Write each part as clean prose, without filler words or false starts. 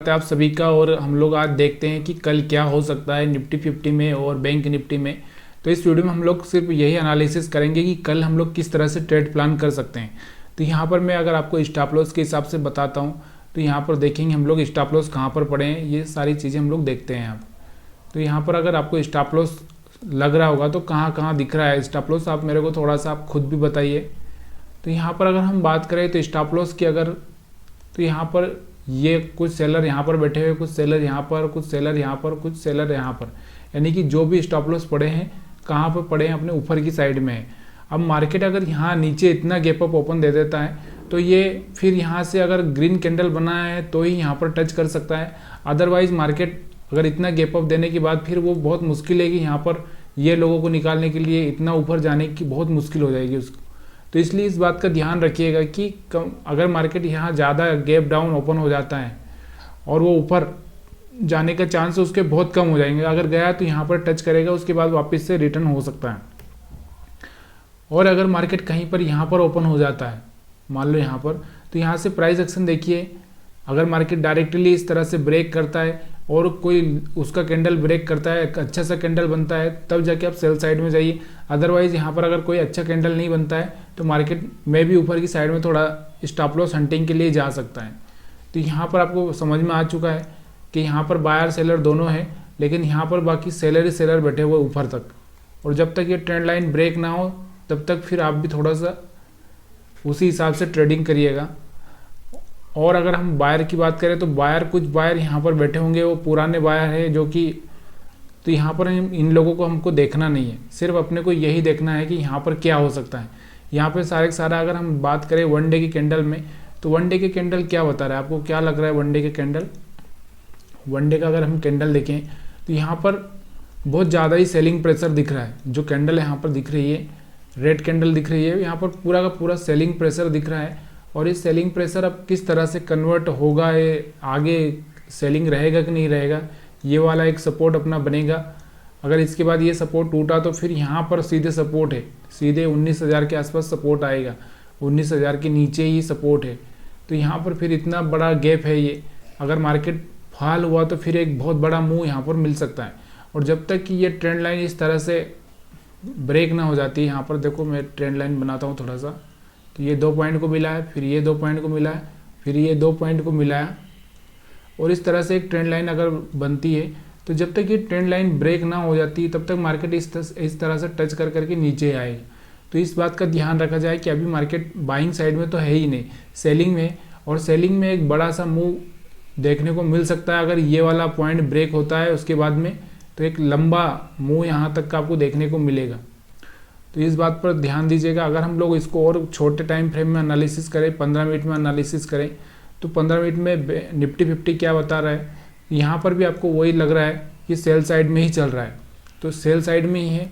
आप सभी का। और हम लोग आज देखते हैं कि कल क्या हो सकता है निफ्टी 50 में और बैंक निफ्टी में। तो इस वीडियो में हम लोग सिर्फ यही एनालिसिस करेंगे कि कल हम लोग किस तरह से ट्रेड प्लान कर सकते हैं। तो यहाँ पर मैं अगर आपको स्टॉप लॉस के हिसाब से बताता हूँ तो यहाँ पर देखेंगे हम लोग स्टॉप लॉस कहाँ पर पड़े हैं, ये सारी चीज़ें हम लोग देखते हैं यहाँ पर। तो यहाँ पर अगर आपको स्टॉप लॉस लग रहा होगा तो कहाँ कहाँ दिख रहा है स्टॉप लॉस, आप मेरे को थोड़ा सा आप खुद भी बताइए। तो यहाँ पर अगर हम बात करें तो स्टॉप लॉस की अगर, तो यहाँ पर ये कुछ सेलर यहाँ पर बैठे हुए, कुछ सेलर यहाँ पर, कुछ सेलर यहाँ पर, कुछ सेलर यहाँ पर, यानी कि जो भी स्टॉप लॉस पड़े हैं कहाँ पर पड़े हैं, अपने ऊपर की साइड में है। अब मार्केट अगर यहाँ नीचे इतना गैप अप ओपन दे देता है तो ये फिर यहाँ से अगर ग्रीन कैंडल बना है तो ही यहाँ पर टच कर सकता है। अदरवाइज मार्केट अगर इतना गैप अप देने के बाद फिर वो बहुत मुश्किल है कि यहाँ पर ये लोगों को निकालने के लिए इतना ऊपर जाने की बहुत मुश्किल हो जाएगी उसको। तो इसलिए इस बात का ध्यान रखिएगा कि अगर मार्केट यहाँ ज़्यादा गैप डाउन ओपन हो जाता है और वो ऊपर जाने का चांस उसके बहुत कम हो जाएंगे। अगर गया तो यहाँ पर टच करेगा, उसके बाद वापस से रिटर्न हो सकता है। और अगर मार्केट कहीं पर यहाँ पर ओपन हो जाता है, मान लो यहाँ पर, तो यहाँ से प्राइस एक्शन देखिए। अगर मार्केट डायरेक्टली इस तरह से ब्रेक करता है और कोई उसका कैंडल ब्रेक करता है, अच्छा सा कैंडल बनता है, तब जाके आप सेल साइड में जाइए। अदरवाइज यहाँ पर अगर कोई अच्छा कैंडल नहीं बनता है तो मार्केट में भी ऊपर की साइड में थोड़ा स्टॉप लॉस हंटिंग के लिए जा सकता है। तो यहाँ पर आपको समझ में आ चुका है कि यहाँ पर बायर सेलर दोनों है, लेकिन यहाँ पर बाकी सेलर ही सेलर बैठे हुए ऊपर तक। और जब तक ये ट्रेंड लाइन ब्रेक ना हो तब तक फिर आप भी थोड़ा सा उसी हिसाब से ट्रेडिंग करिएगा। और अगर हम बायर की बात करें तो बायर, कुछ बायर यहाँ पर बैठे होंगे, वो पुराने बायर है जो कि, तो यहाँ पर इन लोगों को हमको देखना नहीं है, सिर्फ अपने को यही देखना है कि यहाँ पर क्या हो सकता है। यहाँ पे सारे सारा अगर हम बात करें वन डे की कैंडल में, तो वन डे के कैंडल क्या बता रहा है, आपको क्या लग रहा है वन डे के कैंडल? वन डे का अगर हम कैंडल देखें तो यहाँ पर बहुत ज़्यादा ही सेलिंग प्रेशर दिख रहा है। जो कैंडल यहाँ पर दिख रही है, रेड कैंडल दिख रही है, यहाँ पर पूरा का पूरा सेलिंग प्रेशर दिख रहा है। और ये सेलिंग प्रेशर अब किस तरह से कन्वर्ट होगा, ये आगे सेलिंग रहेगा कि नहीं रहेगा, ये वाला एक सपोर्ट अपना बनेगा। अगर इसके बाद ये सपोर्ट टूटा तो फिर यहाँ पर सीधे सपोर्ट है, सीधे 19,000 के आसपास सपोर्ट आएगा, 19,000 के नीचे ही सपोर्ट है। तो यहाँ पर फिर इतना बड़ा गैप है, ये अगर मार्केट फॉल हुआ तो फिर एक बहुत बड़ा मूव यहाँ पर मिल सकता है। और जब तक कि ये ट्रेंड लाइन इस तरह से ब्रेक ना हो जाती है, यहाँ पर देखो मैं ट्रेंड लाइन बनाता हूँ थोड़ा सा, तो ये 2 पॉइंट को मिला है, फिर ये 2 पॉइंट को मिला है, फिर ये 2 पॉइंट को मिला है, और इस तरह से एक ट्रेंड लाइन अगर बनती है तो जब तक ये ट्रेंड लाइन ब्रेक ना हो जाती तब तक मार्केट इस तरह से टच कर करके नीचे आएगा। तो इस बात का ध्यान रखा जाए कि अभी मार्केट बाइंग साइड में तो है ही नहीं, सेलिंग में। और सेलिंग में एक बड़ा सा मूव देखने को मिल सकता है। अगर ये वाला पॉइंट ब्रेक होता है उसके बाद में तो एक लंबा मूव यहाँ तक का आपको देखने को मिलेगा। तो इस बात पर ध्यान दीजिएगा। अगर हम लोग इसको और छोटे टाइम फ्रेम में एनालिसिस करें, 15 मिनट में एनालिसिस करें, तो 15 मिनट में निफ्टी 50 क्या बता रहा है, यहाँ पर भी आपको वही लग रहा है कि सेल साइड में ही चल रहा है। तो सेल साइड में ही है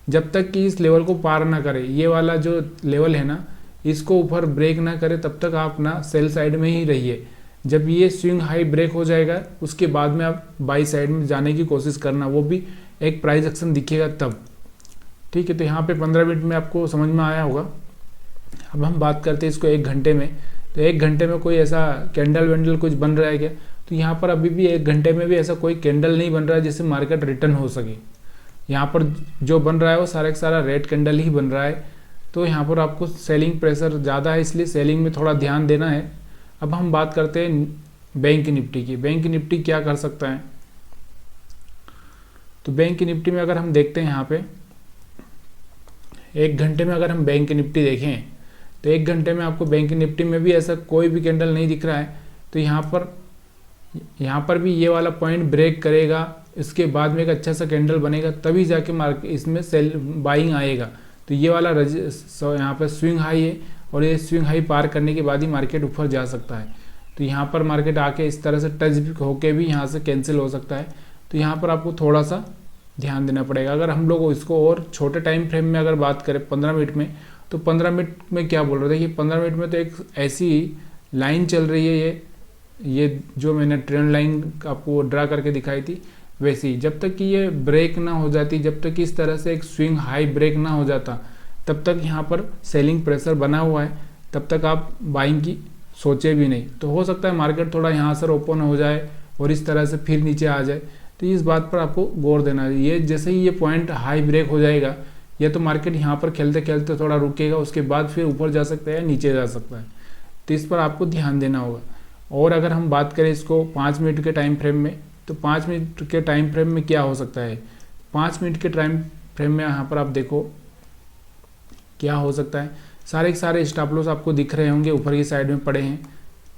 जब तक कि इस लेवल को पार ना करे, ये वाला जो लेवल है ना, इसको ऊपर ब्रेक ना करे तब तक आप ना सेल साइड में ही रहिए। जब ये स्विंग हाई ब्रेक हो जाएगा उसके बाद में आप बाई साइड में जाने की कोशिश करना, वो भी एक प्राइस एक्शन दिखेगा तब। ठीक है, तो यहाँ पे 15 मिनट में आपको समझ में आया होगा। अब हम बात करते हैं इसको 1 घंटे में। तो 1 घंटे में कोई ऐसा कैंडल वेंडल कुछ बन रहा है क्या? तो यहाँ पर अभी भी 1 घंटे में भी ऐसा कोई कैंडल नहीं बन रहा है जिससे मार्केट रिटर्न हो सके। यहाँ पर जो बन रहा है वो सारा का सारा रेड कैंडल ही बन रहा है। तो यहाँ पर आपको सेलिंग प्रेशर ज़्यादा है, इसलिए सेलिंग में थोड़ा ध्यान देना है। अब हम बात करते हैं बैंक निफ्टी की। बैंक निफ्टी क्या कर सकता है? तो बैंक निफ्टी में अगर हम देखते हैं यहाँ पे 1 घंटे में, अगर हम बैंक निफ्टी देखें तो 1 घंटे में आपको बैंक निफ्टी में भी ऐसा कोई भी कैंडल नहीं दिख रहा है। तो यहाँ पर भी ये वाला पॉइंट ब्रेक करेगा, इसके बाद में एक अच्छा सा कैंडल बनेगा, तभी जाके मार्केट इसमें सेल बाइंग आएगा। तो ये वाला यहाँ पर स्विंग हाई है और ये स्विंग हाई पार करने के बाद ही मार्केट ऊपर जा सकता है। तो यहाँ पर मार्केट आके इस तरह से टच होके भी यहाँ से कैंसिल हो सकता है। तो यहाँ पर आपको थोड़ा सा ध्यान देना पड़ेगा। अगर हम लोग इसको और छोटे टाइम फ्रेम में अगर बात करें 15 मिनट में, तो 15 मिनट में क्या बोल रहे थे कि 15 मिनट में तो एक ऐसी लाइन चल रही है, ये जो मैंने ट्रेंड लाइन आपको ड्रा करके दिखाई थी वैसी, जब तक कि ये ब्रेक ना हो जाती, जब तक कि इस तरह से एक स्विंग हाई ब्रेक ना हो जाता, तब तक यहाँ पर सेलिंग प्रेशर बना हुआ है, तब तक आप बाइंग की सोचे भी नहीं। तो हो सकता है मार्केट थोड़ा यहाँ से ओपन हो जाए और इस तरह से फिर नीचे आ जाए, तो इस बात पर आपको गौर देना है। ये जैसे ही ये पॉइंट हाई ब्रेक हो जाएगा, या तो मार्केट यहाँ पर खेलते खेलते थोड़ा रुकेगा, उसके बाद फिर ऊपर जा सकता है या नीचे जा सकता है, तो इस पर आपको ध्यान देना होगा। और अगर हम बात करें इसको 5 मिनट के टाइम फ्रेम में, तो 5 मिनट के टाइम फ्रेम में क्या हो सकता है, 5 मिनट के टाइम फ्रेम में यहाँ पर आप देखो क्या हो सकता है। सारे के सारे स्टॉप लॉस आपको दिख रहे होंगे, ऊपर की साइड में पड़े हैं।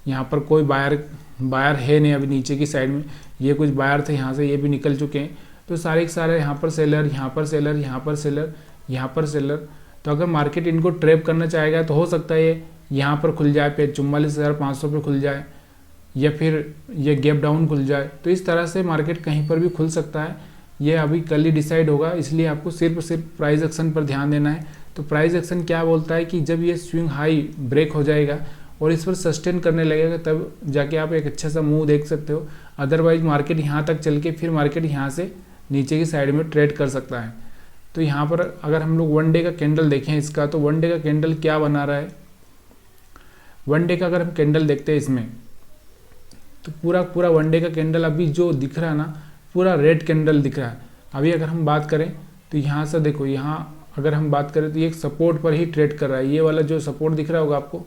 यहाँ पर कोई बायर है नहीं अभी नीचे की साइड में, ये कुछ बायर थे यहाँ से, ये भी निकल चुके हैं। तो सारे के सारे यहाँ पर सेलर, यहाँ पर सेलर, यहाँ पर सेलर, यहाँ पर सेलर। तो अगर मार्केट इनको ट्रैप करना चाहेगा तो हो सकता है ये यहाँ पर खुल जाए, पे 44,500 पे खुल जाए, या फिर ये गैप डाउन खुल जाए। तो इस तरह से मार्केट कहीं पर भी खुल सकता है, ये अभी कल ही डिसाइड होगा। इसलिए आपको सिर्फ प्राइस एक्शन पर ध्यान देना है। तो प्राइस एक्शन क्या बोलता है कि जब ये स्विंग हाई ब्रेक हो जाएगा और इस पर सस्टेन करने लगेगा, तब जाके आप एक अच्छा सा मूव देख सकते हो। अदरवाइज मार्केट यहाँ तक चल के फिर मार्केट यहाँ से नीचे की साइड में ट्रेड कर सकता है। तो यहाँ पर अगर हम लोग 1 डे का कैंडल देखें इसका, तो 1 डे का कैंडल क्या बना रहा है। 1 डे का अगर हम कैंडल देखते हैं इसमें, तो पूरा 1 डे का कैंडल अभी जो दिख रहा है ना, पूरा रेड कैंडल दिख रहा है। अभी अगर हम बात करें तो यहाँ से देखो, यहाँ अगर हम बात करें तो ये एक सपोर्ट पर ही ट्रेड कर रहा है। ये वाला जो सपोर्ट दिख रहा होगा आपको,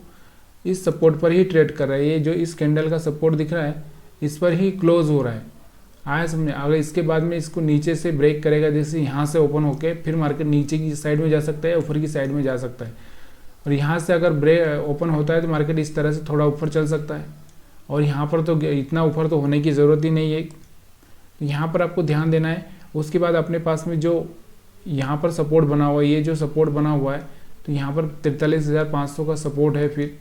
इस सपोर्ट पर ही ट्रेड कर रहा है। ये जो इस कैंडल का सपोर्ट दिख रहा है, इस पर ही क्लोज हो रहा है। आया समझे। अगर इसके बाद में इसको नीचे से ब्रेक करेगा, जैसे यहाँ से ओपन होके, फिर मार्केट नीचे की साइड में जा सकता है, ऊपर की साइड में जा सकता है। और यहाँ से अगर ब्रेक ओपन होता है तो मार्केट इस तरह से थोड़ा ऊपर चल सकता है। और यहाँ पर तो इतना ऊपर तो होने की ज़रूरत ही नहीं है, यहाँ पर आपको ध्यान देना है। उसके बाद अपने पास में जो यहाँ पर सपोर्ट बना हुआ है, ये जो सपोर्ट बना हुआ है, तो यहाँ पर 43,500 का सपोर्ट है। फिर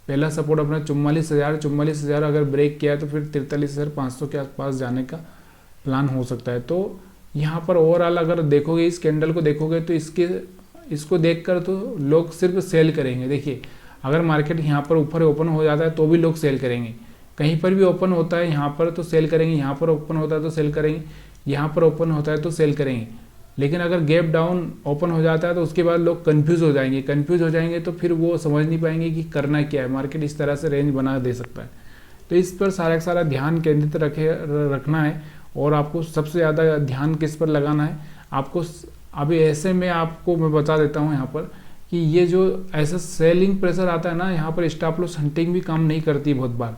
पहला सपोर्ट अपना 44,000 अगर ब्रेक किया तो फिर 43,500 के आसपास जाने का प्लान हो सकता है। तो यहाँ पर ओवरऑल अगर देखोगे, इस कैंडल को देखोगे, तो इसको देखकर तो लोग सिर्फ सेल करेंगे। देखिए, अगर मार्केट यहाँ पर ऊपर ओपन हो जाता है तो भी लोग सेल करेंगे, कहीं पर भी ओपन होता है यहाँ पर तो सेल करेंगे, यहाँ पर ओपन होता है तो सेल करेंगे, यहाँ पर ओपन होता है तो सेल करेंगे। लेकिन अगर गैप डाउन ओपन हो जाता है तो उसके बाद लोग कंफ्यूज हो जाएंगे तो फिर वो समझ नहीं पाएंगे कि करना क्या है। मार्केट इस तरह से रेंज बना दे सकता है। तो इस पर सारा का सारा ध्यान केंद्रित रखना है। और आपको सबसे ज़्यादा ध्यान किस पर लगाना है, आपको अभी ऐसे में आपको मैं बता देता हूँ यहाँ पर कि ये जो ऐसा सेलिंग प्रेशर आता है ना, यहाँ पर स्टॉप लॉस हंटिंग भी काम नहीं करती बहुत बार।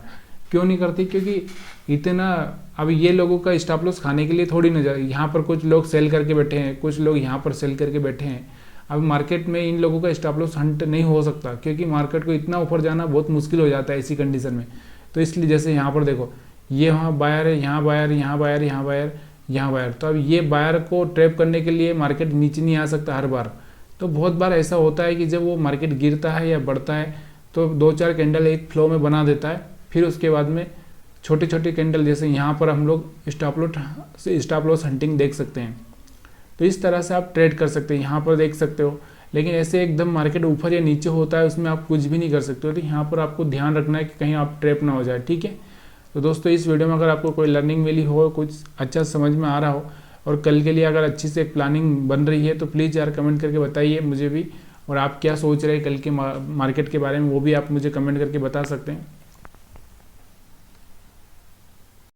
क्यों नहीं करती, क्योंकि इतना अब ये लोगों का स्टॉप लॉस खाने के लिए थोड़ी ना जाए। यहाँ पर कुछ लोग सेल करके बैठे हैं, कुछ लोग यहाँ पर सेल करके बैठे हैं। अब मार्केट में इन लोगों का स्टॉप लॉस हंट नहीं हो सकता, क्योंकि मार्केट को इतना ऊपर जाना बहुत मुश्किल हो जाता है इसी कंडीशन में। तो इसलिए जैसे यहाँ पर देखो, ये वहाँ बायर है, यहाँ बायर, यहाँ बायर, यहाँ बायर, यहाँ बायर। तो अब ये बायर को ट्रैप करने के लिए मार्केट नीचे नहीं आ सकता हर बार। तो बहुत बार ऐसा होता है कि जब वो मार्केट गिरता है या बढ़ता है तो 2-4 कैंडल एक फ्लो में बना देता है, फिर उसके बाद में छोटे छोटे कैंडल, जैसे यहाँ पर हम लोग स्टॉप लॉस हंटिंग देख सकते हैं। तो इस तरह से आप ट्रेड कर सकते हैं, यहाँ पर देख सकते हो। लेकिन ऐसे एकदम मार्केट ऊपर या नीचे होता है, उसमें आप कुछ भी नहीं कर सकते हो। तो यहाँ पर आपको ध्यान रखना है कि कहीं आप ट्रैप ना हो जाए, ठीक है। तो दोस्तों, इस वीडियो में अगर आपको कोई लर्निंग मिली हो, कुछ अच्छा समझ में आ रहा हो, और कल के लिए अगर अच्छी से एक प्लानिंग बन रही है, तो प्लीज़ यार कमेंट करके बताइए मुझे भी। और आप क्या सोच रहे हैं कल के मार्केट के बारे में, वो भी आप मुझे कमेंट करके बता सकते हैं।